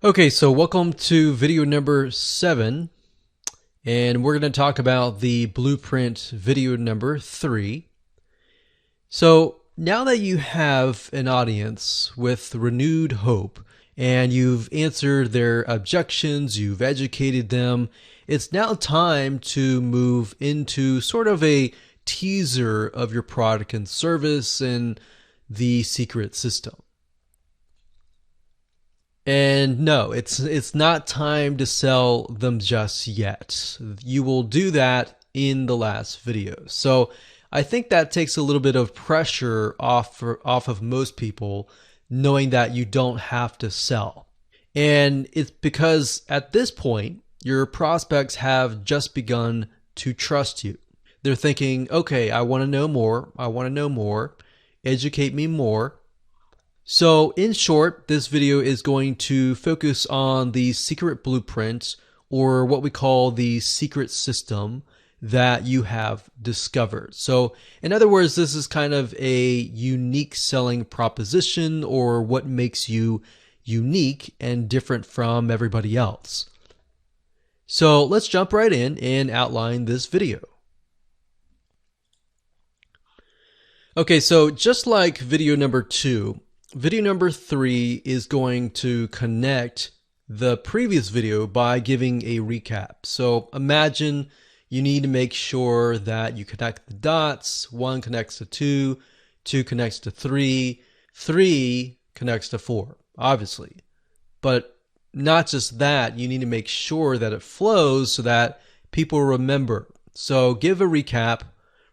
Okay, so welcome to video number 7, and we're going to talk about the blueprint video number 3. So now that you have an audience with renewed hope and you've answered their objections, you've educated them, it's now time to move into sort of a teaser of your product and service and the secret system. And no, it's not time to sell them just yet. You will do that in the last video. So I think that takes a little bit of pressure off of most people, knowing that you don't have to sell. And it's because at this point, your prospects have just begun to trust you. They're thinking, okay, I want to know more. I want to know more. Educate me more. So in short, this video is going to focus on the secret blueprint, or what we call the secret system that you have discovered. So in other words, this is kind of a unique selling proposition, or what makes you unique and different from everybody else. So let's jump right in and outline this video. Okay, so just like video number 2, video number 3 is going to connect the previous video by giving a recap. So imagine you need to make sure that you connect the dots. 1 connects to 2, 2 connects to 3, 3 connects to 4, obviously. But not just that, you need to make sure that it flows so that people remember. So give a recap.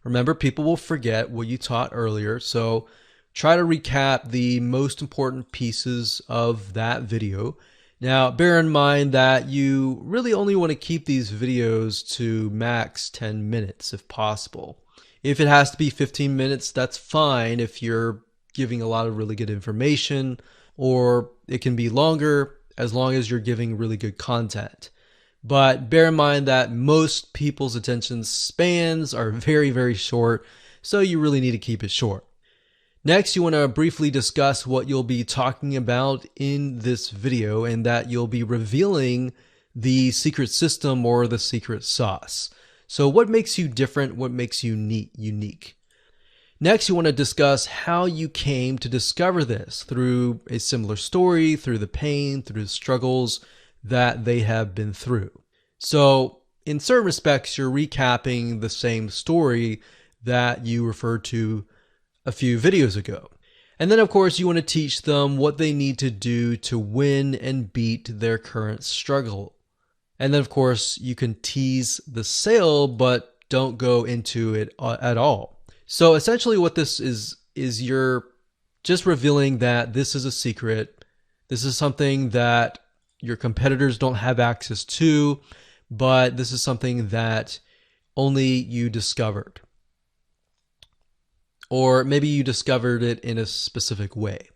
Remember, people will forget what you taught earlier. So try to recap the most important pieces of that video. Now, bear in mind that you really only want to keep these videos to max 10 minutes if possible. If it has to be 15 minutes, that's fine if you're giving a lot of really good information, or it can be longer as long as you're giving really good content. But bear in mind that most people's attention spans are very, very short, so you really need to keep it short. Next, you want to briefly discuss what you'll be talking about in this video, and that you'll be revealing the secret system or the secret sauce. So what makes you different? What makes you unique? Next, you want to discuss how you came to discover this through a similar story, through the pain, through the struggles that they have been through. So in certain respects, you're recapping the same story that you referred to a few videos ago. And then of course you want to teach them what they need to do to win and beat their current struggle. And then of course you can tease the sale, but don't go into it at all. So essentially what this is you're just revealing that this is a secret. This is something that your competitors don't have access to, but this is something that only you discovered. Or maybe you discovered it in a specific way.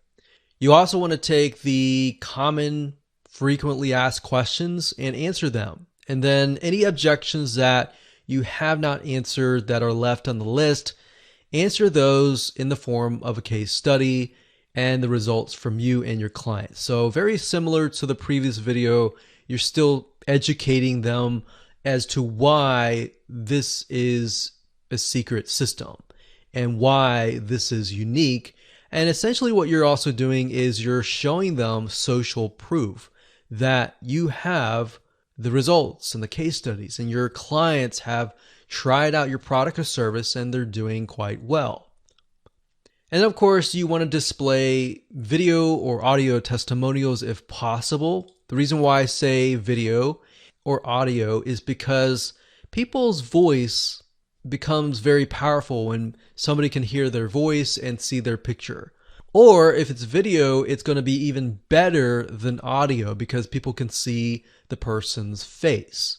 You also want to take the common, frequently asked questions and answer them. And then any objections that you have not answered that are left on the list, answer those in the form of a case study and the results from you and your client. So very similar to the previous video, you're still educating them as to why this is a secret system and why this is unique. And essentially what you're also doing is you're showing them social proof that you have the results and the case studies, and your clients have tried out your product or service and they're doing quite well. And of course, you want to display video or audio testimonials if possible. The reason why I say video or audio is because people's voice becomes very powerful when somebody can hear their voice and see their picture. Or if it's video, it's going to be even better than audio because people can see the person's face.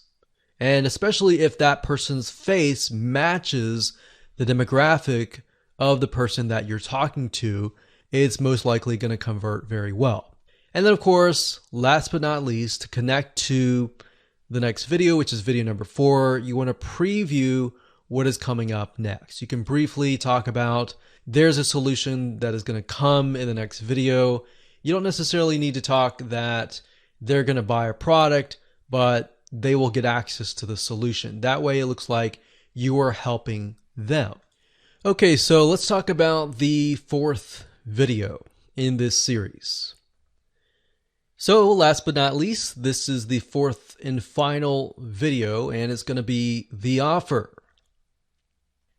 And especially if that person's face matches the demographic of the person that you're talking to, it's most likely going to convert very well. And then of course, last but not least, to connect to the next video, which is video number 4, you want to preview what is coming up next. You can briefly talk about there's a solution that is going to come in the next video. You don't necessarily need to talk that they're going to buy a product, but they will get access to the solution. That way it looks like you are helping them. Okay, so let's talk about the fourth video in this series. So last but not least, this is the fourth and final video, and it's going to be the offer.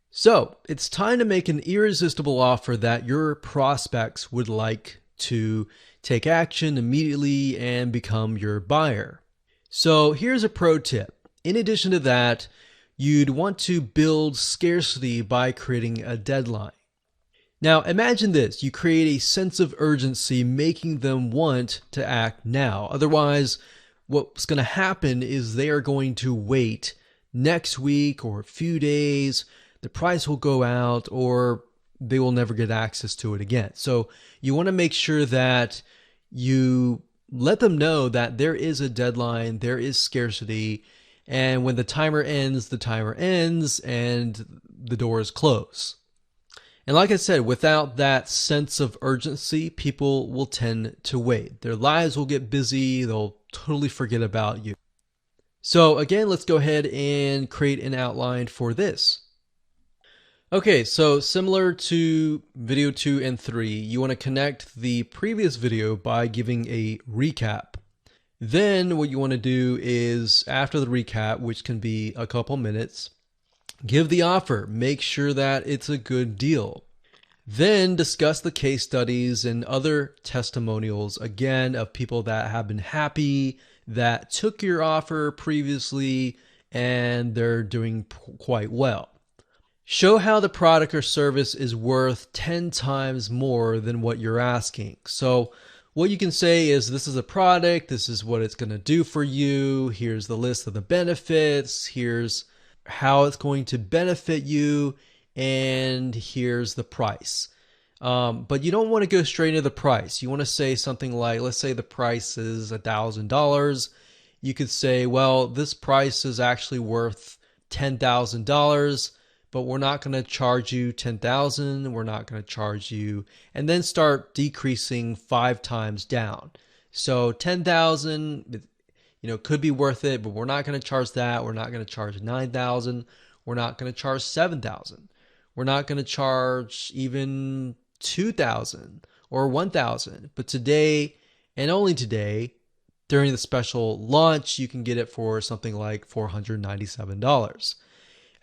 So it's time to make an irresistible offer that your prospects would like to take action immediately and become your buyer. So here's a pro tip. In addition to that, you'd want to build scarcity by creating a deadline. Now imagine this, you create a sense of urgency, making them want to act now. Otherwise, what's going to happen is they are going to wait next week or a few days, the price will go out, or they will never get access to it again. So you want to make sure that you let them know that there is a deadline, there is scarcity, and when the timer ends and the doors close. And like I said, without that sense of urgency, people will tend to wait. Their lives will get busy, they'll totally forget about you. So again, let's go ahead and create an outline for this. Okay, so similar to video 2 and 3, you want to connect the previous video by giving a recap. Then what you want to do is, after the recap, which can be a couple minutes, give the offer. Make sure that it's a good deal. Then discuss the case studies and other testimonials, again, of people that have been happy, that took your offer previously, and they're doing quite well. Show how the product or service is worth 10 times more than what you're asking. So what you can say is, this is a product, this is what it's going to do for you, here's the list of the benefits, here's how it's going to benefit you, and here's the price. But you don't want to go straight into the price. You want to say something like, let's say the price is $1,000. You could say, well, this price is actually worth $10,000. But we're not going to charge you $10,000. We're not going to charge you, and then start decreasing 5 times down. So $10,000, could be worth it, but we're not going to charge that. We're not going to charge $9,000. We're not going to charge $7,000. We're not going to charge even $2,000 or $1,000. But today, and only today, during the special launch, you can get it for something like $497.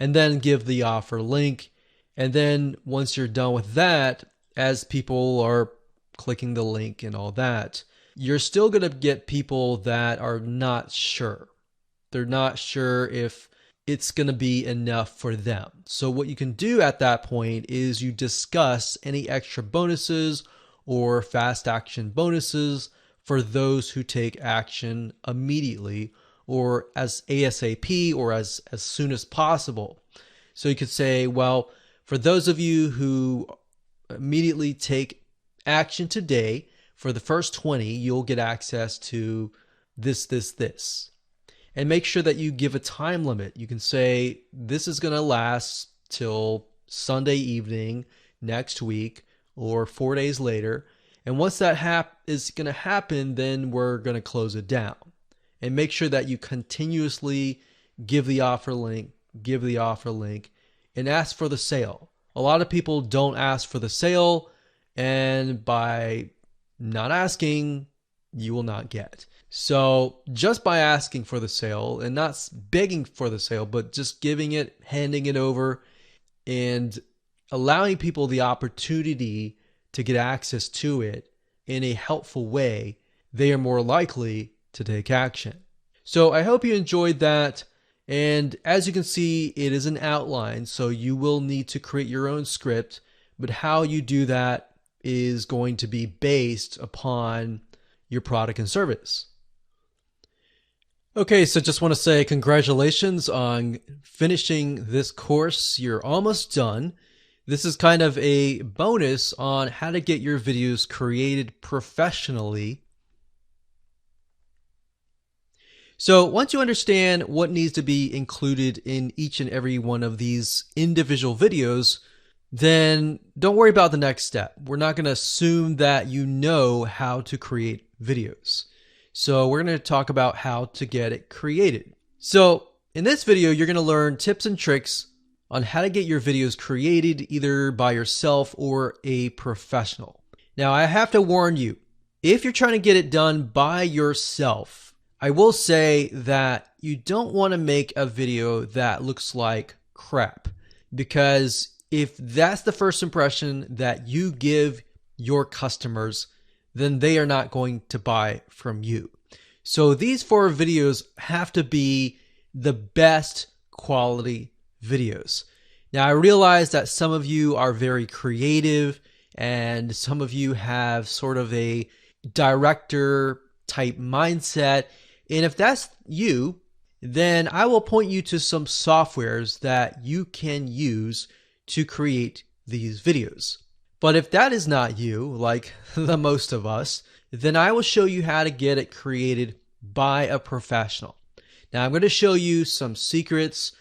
And then give the offer link. And then once you're done with that, as people are clicking the link and all that, you're still going to get people that are not sure. They're not sure if it's going to be enough for them. So what you can do at that point is you discuss any extra bonuses or fast action bonuses for those who take action immediately, or as ASAP, or as soon as possible. So you could say, well, for those of you who immediately take action today, for the first 20, you'll get access to this. And make sure that you give a time limit. You can say, this is going to last till Sunday evening next week, or 4 days later. And once that is going to happen, then we're going to close it down. And make sure that you continuously give the offer link, and ask for the sale. A lot of people don't ask for the sale, and by not asking, you will not get. So just by asking for the sale, and not begging for the sale, but just giving it, handing it over, and allowing people the opportunity to get access to it in a helpful way, they are more likely to take action. So I hope you enjoyed that. And as you can see, it is an outline, so you will need to create your own script, but how you do that is going to be based upon your product and service. Okay, so just want to say congratulations on finishing this course. You're almost done. This is kind of a bonus on how to get your videos created professionally. So once you understand what needs to be included in each and every one of these individual videos, then don't worry about the next step. We're not going to assume that you know how to create videos. So we're going to talk about how to get it created. So in this video, you're going to learn tips and tricks on how to get your videos created either by yourself or a professional. Now, I have to warn you, if you're trying to get it done by yourself, I will say that you don't want to make a video that looks like crap, because if that's the first impression that you give your customers, then they are not going to buy from you. So these 4 videos have to be the best quality videos. Now, I realize that some of you are very creative and some of you have sort of a director type mindset. And if that's you, then I will point you to some softwares that you can use to create these videos. But if that is not you, like the most of us, then I will show you how to get it created by a professional. Now, I'm going to show you some secrets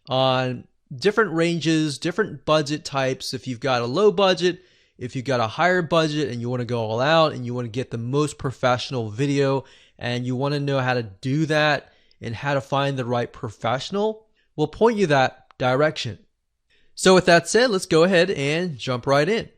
on different ranges, different budget types. If you've got a low budget, if you've got a higher budget and you want to go all out and you want to get the most professional video and you want to know how to do that and how to find the right professional, we'll point you that direction. So with that said, let's go ahead and jump right in.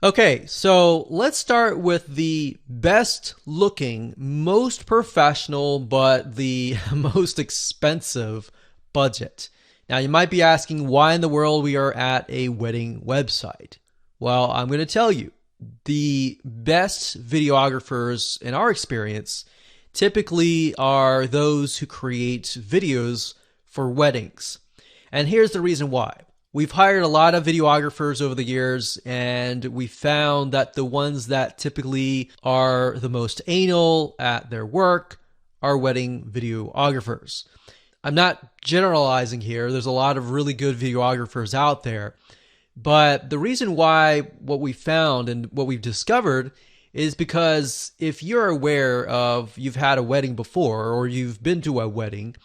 Okay, so let's start with the best looking, most professional, but the most expensive budget. Now, you might be asking why in the world we are at a wedding website. Well, I'm going to tell you, the best videographers in our experience typically are those who create videos for weddings. And here's the reason why. We've hired a lot of videographers over the years, and we found that the ones that typically are the most anal at their work are wedding videographers. I'm not generalizing here. There's a lot of really good videographers out there. But the reason why what we found and what we've discovered is because if you're aware of you've had a wedding before or you've been to a wedding,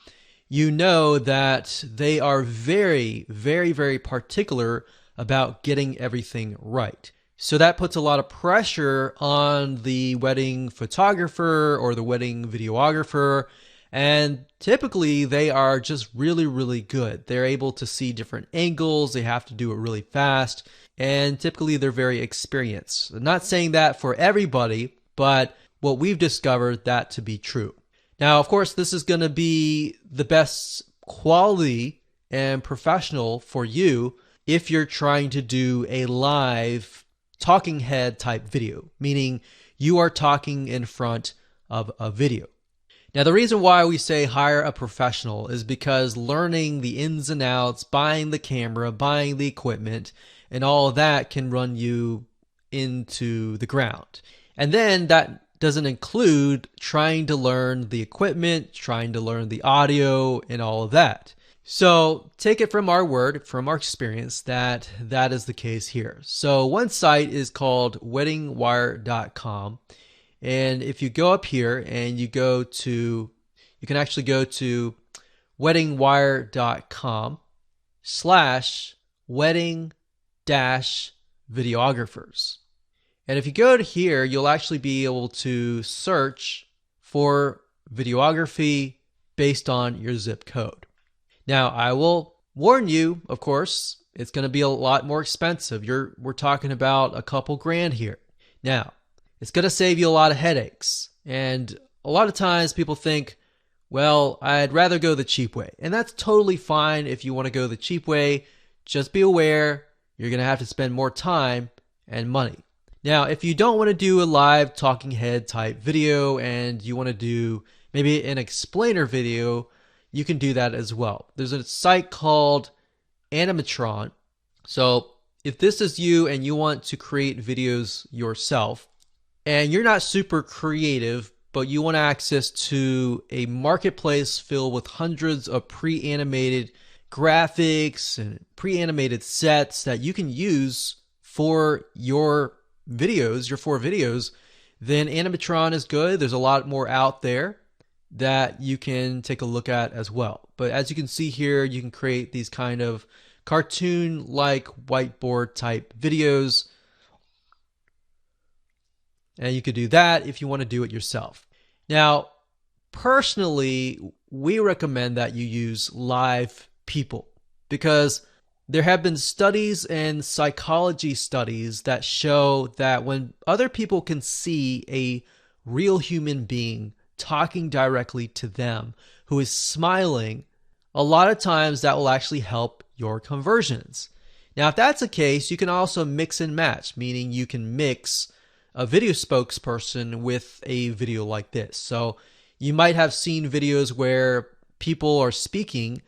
you know that they are very, very, very particular about getting everything right. So that puts a lot of pressure on the wedding photographer or the wedding videographer. And typically they are just really, really good. They're able to see different angles. They have to do it really fast. And typically they're very experienced. I'm not saying that for everybody, but what we've discovered that to be true. Now, of course, this is going to be the best quality and professional for you if you're trying to do a live talking head type video, meaning you are talking in front of a video. Now, the reason why we say hire a professional is because learning the ins and outs, buying the camera, buying the equipment, and all of that can run you into the ground. And then that doesn't include trying to learn the equipment, trying to learn the audio, and all of that. So take it from our word, from our experience, that that is the case here. So one site is called weddingwire.com. And if you go up here and you go to, you can actually go to weddingwire.com/wedding-videographers. And if you go to here, you'll actually be able to search for videography based on your zip code. Now, I will warn you, of course, it's going to be a lot more expensive. We're talking about a couple grand here. Now, it's going to save you a lot of headaches. And a lot of times people think, well, I'd rather go the cheap way. And that's totally fine if you want to go the cheap way. Just be aware you're going to have to spend more time and money. Now, if you don't want to do a live talking head type video and you want to do maybe an explainer video, you can do that as well. There's a site called Animatron. So if this is you and you want to create videos yourself and you're not super creative, but you want access to a marketplace filled with hundreds of pre-animated graphics and pre-animated sets that you can use for your videos, your 4 videos, then Animatron is good. There's a lot more out there that you can take a look at as well. But as you can see here, you can create these kind of cartoon-like whiteboard type videos. And you could do that if you want to do it yourself. Now, personally, we recommend that you use live people because there have been studies and psychology studies that show that when other people can see a real human being talking directly to them who is smiling, a lot of times that will actually help your conversions. Now, if that's the case, you can also mix and match, meaning you can mix a video spokesperson with a video like this. So you might have seen videos where people are speaking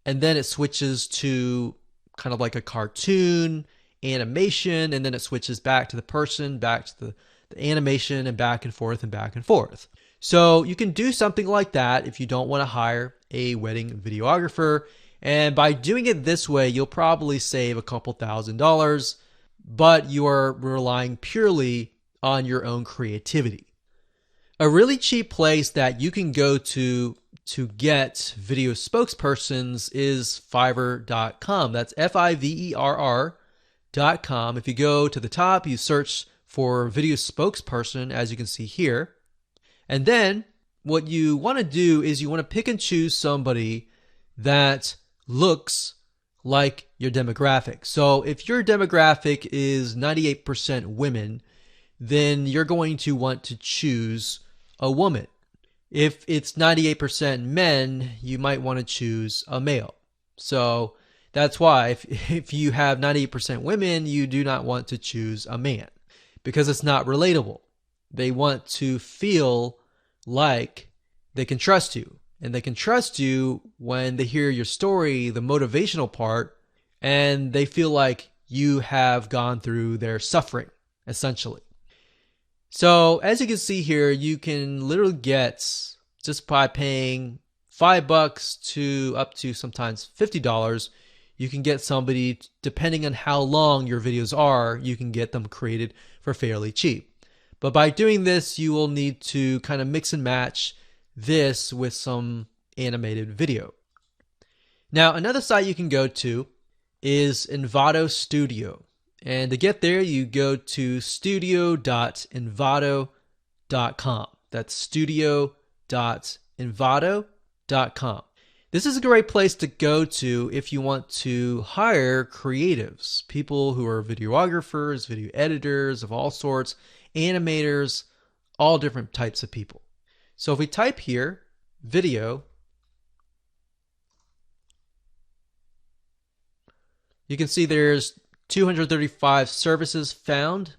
and then it switches to kind of like a cartoon animation, and then it switches back to the person, back to the animation, and back and forth and back and forth. So you can do something like that if you don't want to hire a wedding videographer. And by doing it this way, you'll probably save a couple $1,000s, but you are relying purely on your own creativity. A really cheap place that you can go to get video spokespersons is Fiverr.com. That's Fiverr.com. If you go to the top, you search for video spokesperson, as you can see here. And then what you want to do is you want to pick and choose somebody that looks like your demographic. So if your demographic is 98% women, then you're going to want to choose a woman. If it's 98% men, you might want to choose a male. So that's why if you have 98% women, you do not want to choose a man because it's not relatable. They want to feel like they can trust you. And they can trust you when they hear your story, the motivational part, and they feel like you have gone through their suffering, essentially. So as you can see here, you can literally get, just by paying $5 to up to sometimes $50, you can get somebody, depending on how long your videos are, you can get them created for fairly cheap. But by doing this, you will need to kind of mix and match this with some animated video. Now, another site you can go to is Envato Studio. And to get there, you go to studio.envato.com. That's studio.envato.com. This is a great place to go to if you want to hire creatives, people who are videographers, video editors of all sorts, animators, all different types of people. So if we type here, video, you can see there's 235 services found.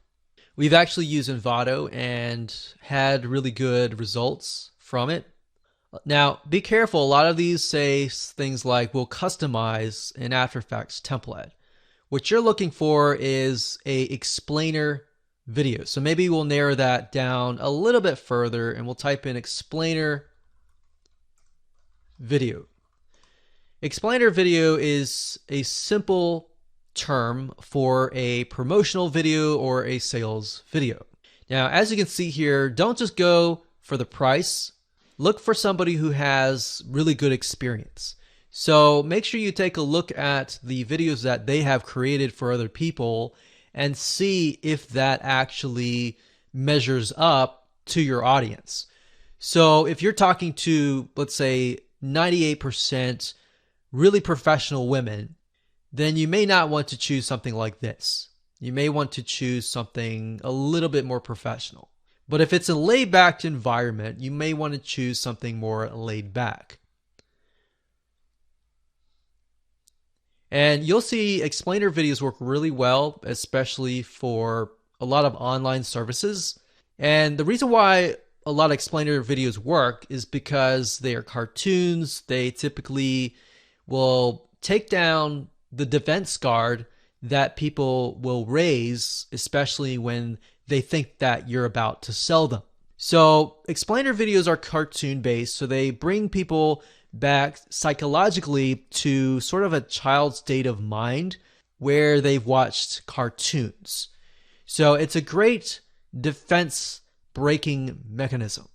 We've actually used Envato and had really good results from it. Now, be careful. A lot of these say things like, we'll customize an After Effects template. What you're looking for is a explainer video. So maybe we'll narrow that down a little bit further and we'll type in explainer video. Explainer video is a simple term for a promotional video or a sales video. Now, as you can see here, don't just go for the price. Look for somebody who has really good experience. So make sure you take a look at the videos that they have created for other people and see if that actually measures up to your audience. So if you're talking to, let's say, 98% really professional women, then you may not want to choose something like this. You may want to choose something a little bit more professional. But if it's a laid-back environment, you may want to choose something more laid back. And you'll see explainer videos work really well, especially for a lot of online services. And the reason why a lot of explainer videos work is because they are cartoons. They typically will take down the defense guard that people will raise, especially when they think that you're about to sell them. So explainer videos are cartoon based, so they bring people back psychologically to sort of a child's state of mind where they've watched cartoons. So it's a great defense breaking mechanism.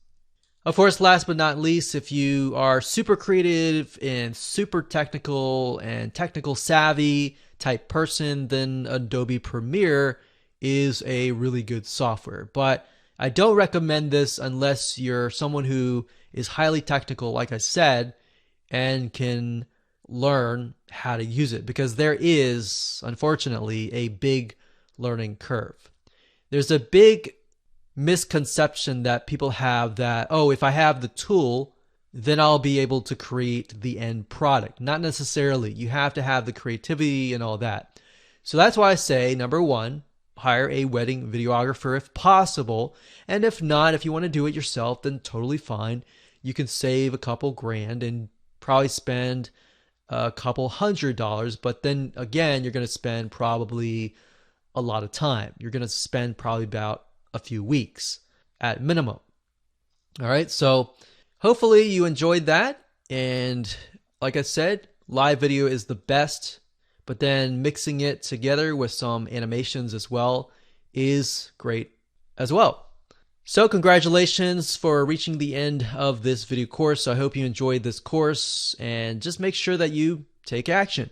Of course, last but not least, if you are super creative and super technical and technical savvy type person, then Adobe Premiere is a really good software. But I don't recommend this unless you're someone who is highly technical, like I said, and can learn how to use it, because there is, unfortunately, a big learning curve. There's a big misconception that people have that, oh, if I have the tool, then I'll be able to create the end product. Not necessarily. You have to have the creativity and all that. So that's why I say, number one, hire a wedding videographer if possible. And if not, if you want to do it yourself, then totally fine. You can save a couple grand and probably spend a couple $100, but then again, you're going to spend probably a lot of time. You're going to spend probably about a few weeks at minimum. All right, so hopefully you enjoyed that. And like I said, live video is the best, but then mixing it together with some animations as well is great as well. So congratulations for reaching the end of this video course. I hope you enjoyed this course, and just make sure that you take action.